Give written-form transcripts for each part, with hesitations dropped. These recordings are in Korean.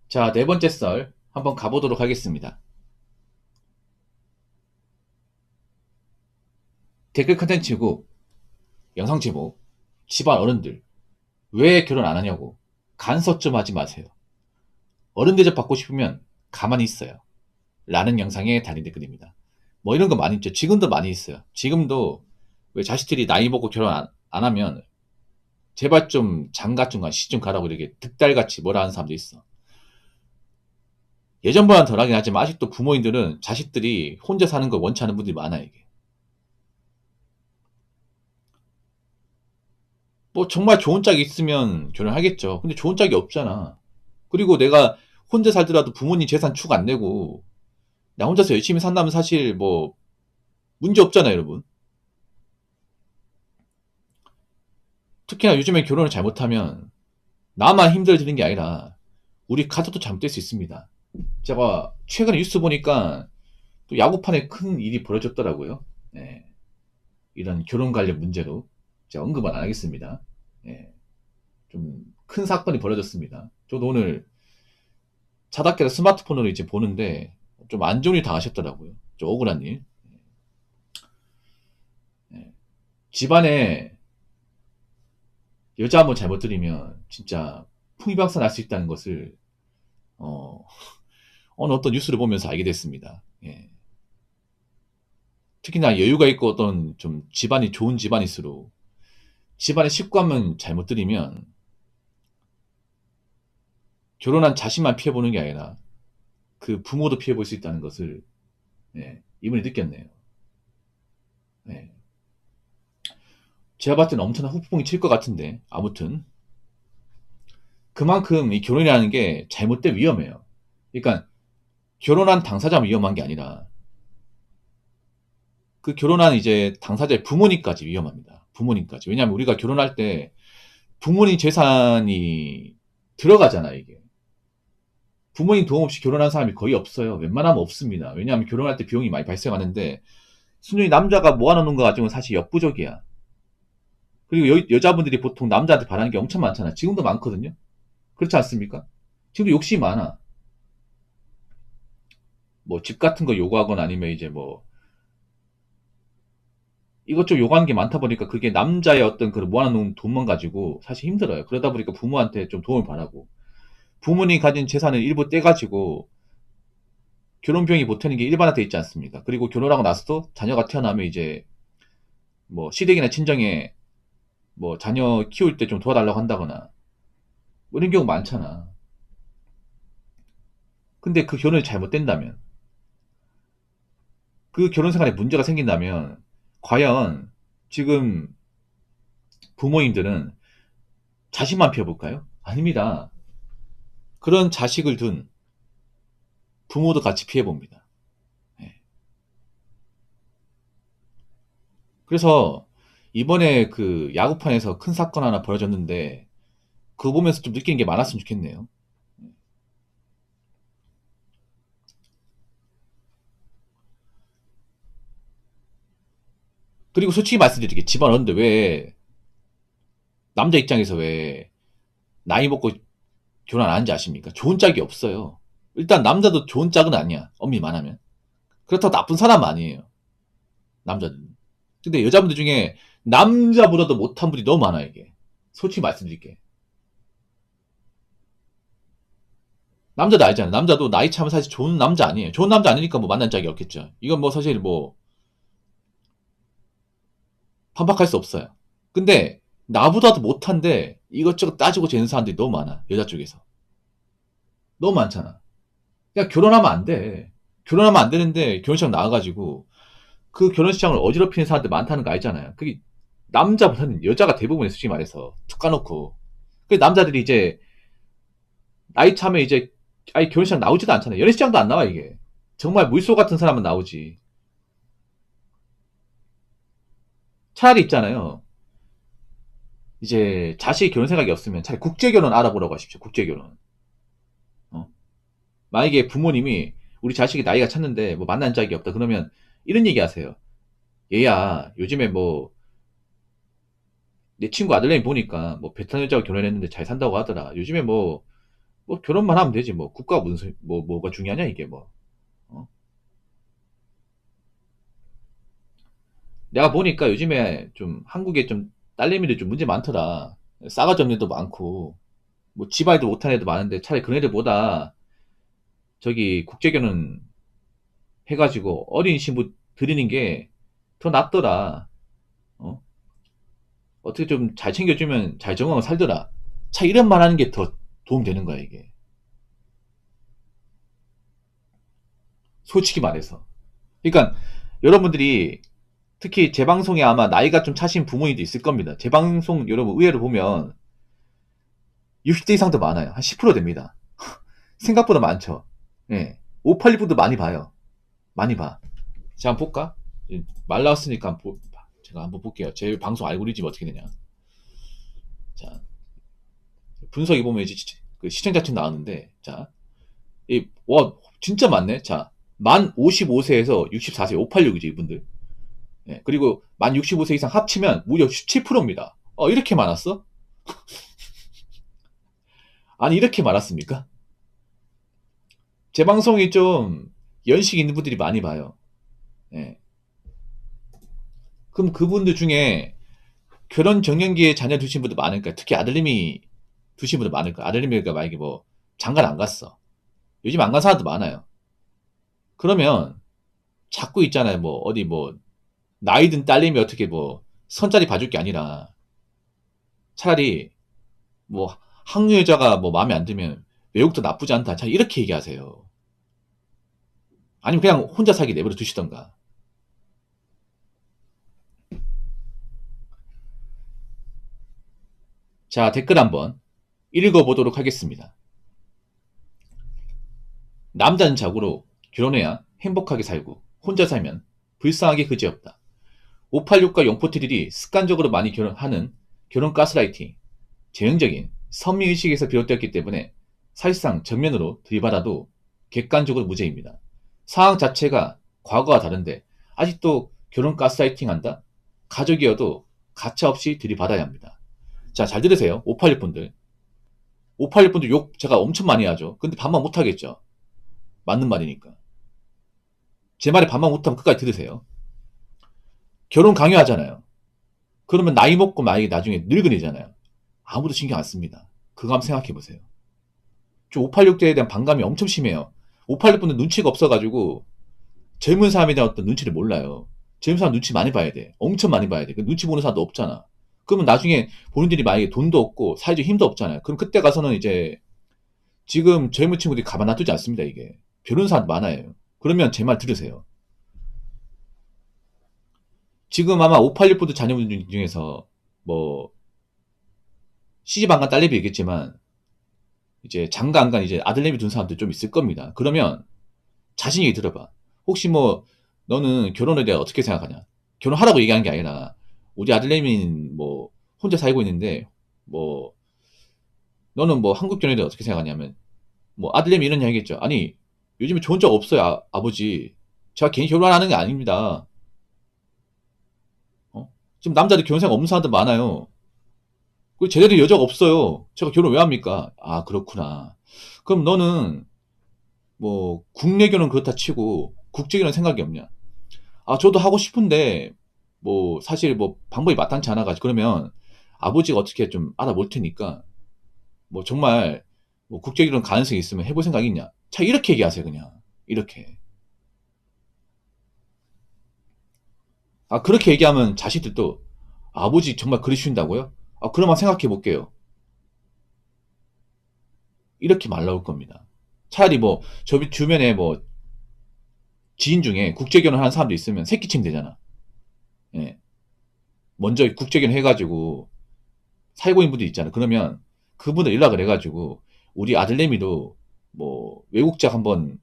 자, 네 번째 썰 한번 가보도록 하겠습니다. 댓글 컨텐츠고 영상 제목 집안 어른들 왜 결혼 안 하냐고 간섭 좀 하지 마세요. 어른 대접 받고 싶으면 가만히 있어요. 라는 영상에 달린 댓글입니다. 뭐 이런 거 많이 있죠. 지금도 많이 있어요. 지금도 왜 자식들이 나이 먹고 결혼 안 하면 제발 좀 장가 좀 가, 시집 좀 가라고 이렇게 득달같이 뭐라 하는 사람도 있어. 예전보다는 덜하긴 하지만 아직도 부모님들은 자식들이 혼자 사는 걸 원치 않는 분들이 많아요, 이게. 뭐 정말 좋은 짝이 있으면 결혼하겠죠. 근데 좋은 짝이 없잖아. 그리고 내가 혼자 살더라도 부모님 재산 축 안 내고 나 혼자서 열심히 산다면 사실 뭐 문제 없잖아요, 여러분. 특히나 요즘에 결혼을 잘못하면 나만 힘들어지는 게 아니라 우리 가족도 잘못될 수 있습니다. 제가 최근에 뉴스 보니까 또 야구판에 큰 일이 벌어졌더라고요. 네, 이런 결혼 관련 문제로 제가 언급은 안 하겠습니다. 네, 좀 큰 사건이 벌어졌습니다. 저도 오늘 자다깨다 스마트폰으로 이제 보는데 좀 안 좋은 일 당하셨더라고요. 좀 억울한 일. 네. 집안에 여자 한번 잘못 들이면 진짜 풍비박산 날 수 있다는 것을 어, 어느 어떤 뉴스를 보면서 알게 됐습니다. 예. 특히나 여유가 있고 어떤 좀 집안이 좋은 집안일수록 집안의 식구 한 명 잘못 들이면 결혼한 자신만 피해보는 게 아니라 그 부모도 피해볼 수 있다는 것을 예, 이번에 느꼈네요. 예. 제가 봤을 때는 엄청난 후폭풍이 칠 것 같은데 아무튼 그만큼 이 결혼이라는 게 잘못돼 위험해요. 그러니까 결혼한 당사자만 위험한 게 아니라 그 결혼한 이제 당사자의 부모님까지 위험합니다. 부모님까지. 왜냐하면 우리가 결혼할 때 부모님 재산이 들어가잖아, 이게. 부모님 도움 없이 결혼한 사람이 거의 없어요. 웬만하면 없습니다. 왜냐하면 결혼할 때 비용이 많이 발생하는데 순전히 남자가 모아놓는 거 가지고는 사실 역부족이야. 그리고 여자분들이 보통 남자한테 바라는 게 엄청 많잖아. 지금도 많거든요. 그렇지 않습니까? 지금도 욕심이 많아. 뭐 집 같은 거 요구하거나 아니면 이제 뭐 이것저것 요구하는 게 많다 보니까 그게 남자의 어떤 그 모아놓은 돈만 가지고 사실 힘들어요. 그러다 보니까 부모한테 좀 도움을 바라고 부모님 가진 재산을 일부 떼가지고 결혼 비용이 보태는 게 일반화돼 있지 않습니까? 그리고 결혼하고 나서도 자녀가 태어나면 이제 뭐 시댁이나 친정에 뭐 자녀 키울 때 좀 도와달라고 한다거나 뭐 이런 경우 많잖아. 근데 그 결혼이 잘못된다면 그 결혼 생활에 문제가 생긴다면 과연 지금 부모님들은 자식만 피워볼까요? 아닙니다. 그런 자식을 둔 부모도 같이 피해봅니다. 예. 그래서 이번에 그 야구판에서 큰 사건 하나 벌어졌는데 그거 보면서 좀 느끼는 게 많았으면 좋겠네요. 그리고 솔직히 말씀드릴게 집안 어른데 왜 남자 입장에서 왜 나이 먹고 결혼 안 하는지 아십니까? 좋은 짝이 없어요. 일단 남자도 좋은 짝은 아니야. 엄밀히 말하면. 그렇다고 나쁜 사람 아니에요. 남자들은. 근데 여자분들 중에 남자보다도 못한 분이 너무 많아 이게. 솔직히 말씀드릴게. 남자도 알잖아. 남자도 나이 차면 사실 좋은 남자 아니에요. 좋은 남자 아니니까 뭐 만난 짝이 없겠죠. 이건 뭐 사실 뭐 반박할 수 없어요. 근데 나보다도 못한데 이것저것 따지고 재는 사람들이 너무 많아. 여자 쪽에서. 너무 많잖아. 그냥 결혼하면 안 돼. 결혼하면 안 되는데 결혼식 나와가지고 그 결혼식장을 어지럽히는 사람들 많다는 거 알잖아요. 그게 남자보다는 여자가 대부분이 솔직히 말해서 툭 까놓고 그 남자들이 이제 나이 차면 이제 아예 결혼식장 나오지도 않잖아요. 연애식장도 안 나와 이게. 정말 물소 같은 사람은 나오지. 차라리 있잖아요. 이제 자식이 결혼 생각이 없으면 차라리 국제결혼 알아보라고 하십시오. 국제결혼. 어? 만약에 부모님이 우리 자식이 나이가 찼는데 뭐 만난 짝이 없다 그러면 이런 얘기 하세요. 얘야 요즘에 뭐 내 친구 아들내미 보니까 뭐 베트남 여자하고 결혼했는데 잘 산다고 하더라. 요즘에 뭐 뭐 결혼만 하면 되지 뭐 국가 무슨 뭐가 중요하냐 이게 뭐. 어? 내가 보니까 요즘에 좀 한국에 좀 딸내미들 좀 문제 많더라. 싸가지 없는 애도 많고 뭐 집안에도 못하는 애도 많은데 차라리 그런 애들보다 저기 국제결혼 해가지고 어린 신부 드리는 게 더 낫더라. 어? 어떻게 좀 잘 챙겨주면 잘 정하고 살더라. 차 이런 말 하는 게 더 도움 되는 거야 이게. 솔직히 말해서. 그러니까 여러분들이 특히 제 방송에 아마 나이가 좀 차신 부모님도 있을 겁니다. 제 방송 여러분 의외로 보면 60대 이상도 많아요. 한 10% 됩니다. 생각보다 많죠. 예. 586분도 많이 봐요. 많이 봐. 자, 한번 볼까? 말 나왔으니까 제가 한번 볼게요. 제 방송 알고리즘 어떻게 되냐. 자, 분석해 보면 이제 그 시청자층 나왔는데, 자, 와, 진짜 많네. 자, 만 55세에서 64세, 586이죠, 이분들. 예, 그리고 만 65세 이상 합치면 무려 17%입니다. 이렇게 많았어? 아니, 이렇게 많았습니까? 제 방송이 좀 연식 있는 분들이 많이 봐요. 예. 그럼 그분들 중에 결혼 정년기에 자녀 두신 분들 많을까요? 특히 아들님이 두신 분들 많을까요? 아들님이가 만약에 뭐 장가를 안 갔어. 요즘 안 간 사람도 많아요. 그러면 자꾸 있잖아요. 뭐 어디 뭐 나이 든 딸님이 어떻게 뭐 선자리 봐줄 게 아니라 차라리 뭐 한국 여자가 뭐 마음에 안 들면 외국도 나쁘지 않다. 자 이렇게 얘기하세요. 아니면 그냥 혼자 살기 내버려 두시던가. 자 댓글 한번 읽어보도록 하겠습니다. 남자는 자고로 결혼해야 행복하게 살고 혼자 살면 불쌍하게 그지없다. 586과 영포트들이 습관적으로 많이 하는 결혼 가스라이팅, 재형적인 선미의식에서 비롯되었기 때문에 사실상 전면으로 들이받아도 객관적으로 무죄입니다. 상황 자체가 과거와 다른데 아직도 결혼 가스라이팅 한다? 가족이어도 가차없이 들이받아야 합니다. 자, 잘 들으세요. 586분들. 586분들 욕 제가 엄청 많이 하죠. 근데 반말 못하겠죠. 맞는 말이니까. 제 말에 반말 못하면 끝까지 들으세요. 결혼 강요하잖아요. 그러면 나이 먹고 만약에 나중에 늙은이잖아요. 아무도 신경 안 씁니다. 그거 한번 생각해 보세요. 저 586대에 대한 반감이 엄청 심해요. 586분들 눈치가 없어가지고 젊은 사람에 대한 어떤 눈치를 몰라요. 젊은 사람 눈치 많이 봐야 돼. 엄청 많이 봐야 돼. 그 눈치 보는 사람도 없잖아. 그러면 나중에 본인들이 만약에 돈도 없고 사회적 힘도 없잖아요. 그럼 그때 가서는 이제 지금 젊은 친구들이 가만 놔두지 않습니다. 이게. 별로는 사람 많아요. 그러면 제 말 들으세요. 지금 아마 586부도 자녀분 중에서 뭐 시집 안 간 딸내미 있겠지만 이제 장가 안 간 이제 아들내미 둔 사람들 좀 있을 겁니다. 그러면 자신 있게 들어봐. 혹시 뭐 너는 결혼에 대해 어떻게 생각하냐? 결혼하라고 얘기하는 게 아니라 우리 아들내미는 뭐 혼자 살고 있는데 뭐 너는 뭐 한국 결혼에 대해 어떻게 생각하냐면 뭐 아들내미 이런 이야기 했죠. 아니 요즘에 좋은 적 없어요 아버지. 제가 괜히 결혼하는 게 아닙니다. 지금 남자들 결혼 생각 없는 사람들 많아요. 그리고 제대로 여자가 없어요. 제가 결혼 왜 합니까? 아 그렇구나. 그럼 너는 뭐 국내 결혼 그렇다 치고 국제 결혼 생각이 없냐? 아 저도 하고 싶은데 뭐 사실 뭐 방법이 마땅치 않아가지고 그러면 아버지가 어떻게 좀 알아볼 테니까 뭐 정말 뭐 국제 결혼 가능성이 있으면 해볼 생각 있냐? 차 이렇게 얘기하세요 그냥 이렇게. 아 그렇게 얘기하면 자식들도 아버지 정말 그러신다고요? 아 그러면 생각해 볼게요. 이렇게 말 나올 겁니다. 차라리 뭐 저 주변에 뭐 지인 중에 국제 결혼하는 사람도 있으면 새끼치면 되잖아. 예. 먼저 국제 결혼 해가지고 살고 있는 분들 있잖아. 그러면 그분들 연락을 해가지고 우리 아들내미도 뭐 외국자 한번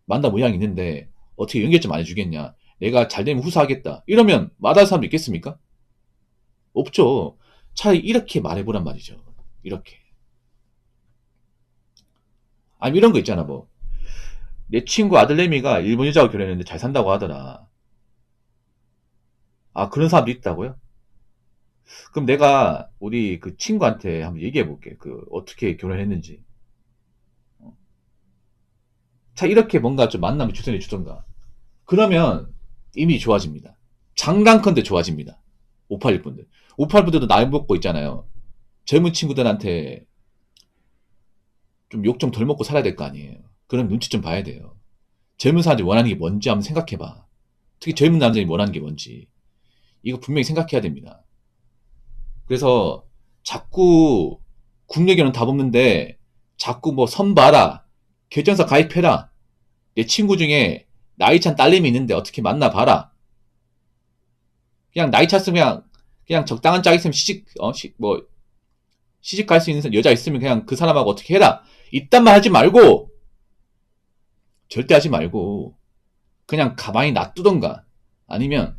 만나 모양이 있는데 어떻게 연결 좀 안 해주겠냐. 내가 잘 되면 후사하겠다. 이러면 마다할 사람도 있겠습니까? 없죠. 차라리 이렇게 말해보란 말이죠. 이렇게. 아니 이런 거 있잖아 뭐. 내 친구 아들내미가 일본 여자하고 결혼했는데 잘 산다고 하더라. 아 그런 사람도 있다고요? 그럼 내가 우리 그 친구한테 한번 얘기해 볼게. 그 어떻게 결혼했는지. 자, 이렇게 뭔가 좀 만남을 주선해 주던가. 그러면 이미 좋아집니다. 장단컨대 좋아집니다. 581분들. 581분들도 나이 먹고 있잖아요. 젊은 친구들한테 좀 욕 좀 덜 먹고 살아야 될 거 아니에요. 그럼 눈치 좀 봐야 돼요. 젊은 사람들이 원하는 게 뭔지 한번 생각해봐. 특히 젊은 남자들이 원하는 게 뭔지. 이거 분명히 생각해야 됩니다. 그래서 자꾸 국내 결혼 답 없는데 자꾸 뭐 선 봐라. 결정사 가입해라. 내 친구 중에 나이 찬 딸내미 있는데 어떻게 만나봐라. 그냥 나이 찼으면 그냥 적당한 짝 있으면 시집 갈 수 있는 여자 있으면 그냥 그 사람하고 어떻게 해라. 이딴 말 하지 말고, 절대 하지 말고, 그냥 가만히 놔두던가. 아니면,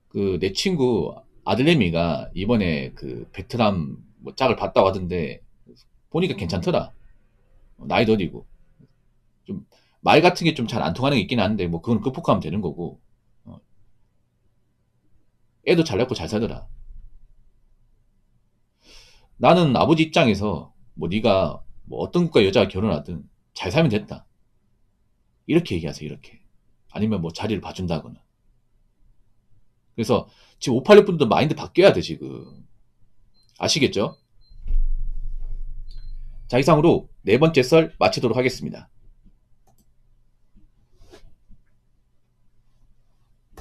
그, 내 친구 아들내미가 이번에 그 베트남 뭐 짝을 봤다고 하던데, 보니까 괜찮더라. 나이도 어리고. 좀, 말 같은 게 좀 잘 안 통하는 게 있긴 한데, 뭐, 그건 극복하면 되는 거고. 어, 애도 잘 낳고 잘 살더라. 나는 아버지 입장에서, 뭐, 네가 뭐 어떤 국가 여자와 결혼하든 잘 살면 됐다. 이렇게 얘기하세요, 이렇게. 아니면 뭐 자리를 봐준다거나. 그래서 지금 586분들도 마인드 바뀌어야 돼, 지금. 아시겠죠? 자, 이상으로 네 번째 썰 마치도록 하겠습니다.